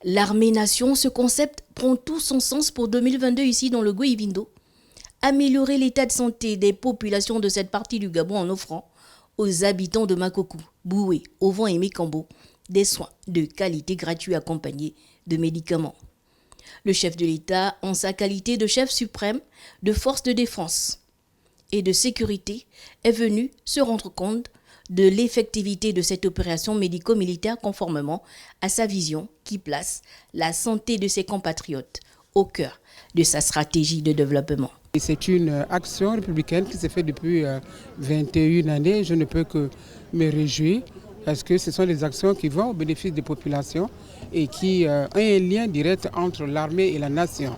L'armée-nation, ce concept prend tout son sens pour 2022 ici dans le Gouïvindo. Améliorer l'état de santé des populations de cette partie du Gabon en offrant aux habitants de Makokou, Boué, Ovan et Mekambo des soins de qualité gratuits accompagnés de médicaments. Le chef de l'État, en sa qualité de chef suprême de forces de défense et de sécurité, est venu se rendre compte de l'effectivité de cette opération médico-militaire conformément à sa vision qui place la santé de ses compatriotes au cœur de sa stratégie de développement. C'est une action républicaine qui s'est faite depuis 21 années. Je ne peux que me réjouir parce que ce sont des actions qui vont au bénéfice des populations et qui ont un lien direct entre l'armée et la nation.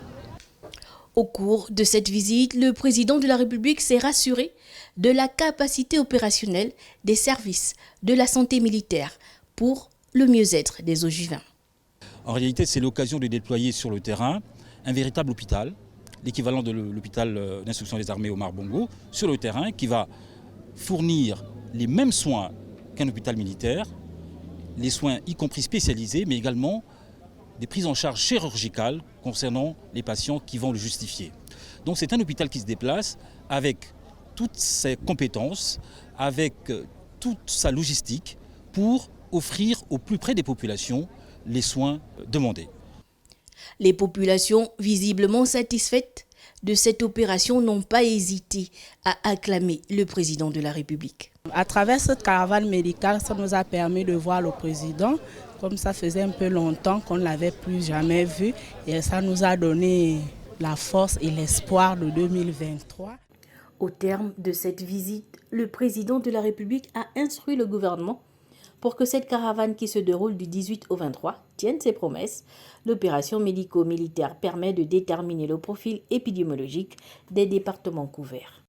Au cours de cette visite, le président de la République s'est rassuré de la capacité opérationnelle des services de la santé militaire pour le mieux-être des Ogivins. En réalité, c'est l'occasion de déployer sur le terrain un véritable hôpital, l'équivalent de l'hôpital d'instruction des armées Omar Bongo, sur le terrain, qui va fournir les mêmes soins qu'un hôpital militaire, les soins y compris spécialisés, mais également des prises en charge chirurgicales concernant les patients qui vont le justifier. Donc c'est un hôpital qui se déplace avec toutes ses compétences, avec toute sa logistique pour offrir au plus près des populations les soins demandés. Les populations visiblement satisfaites de cette opération n'ont pas hésité à acclamer le président de la République. À travers cette caravane médicale, ça nous a permis de voir le président, comme ça faisait un peu longtemps qu'on ne l'avait plus jamais vu, et ça nous a donné la force et l'espoir de 2023. Au terme de cette visite, le président de la République a instruit le gouvernement pour que cette caravane qui se déroule du 18 au 23 tienne ses promesses. L'opération médico-militaire permet de déterminer le profil épidémiologique des départements couverts.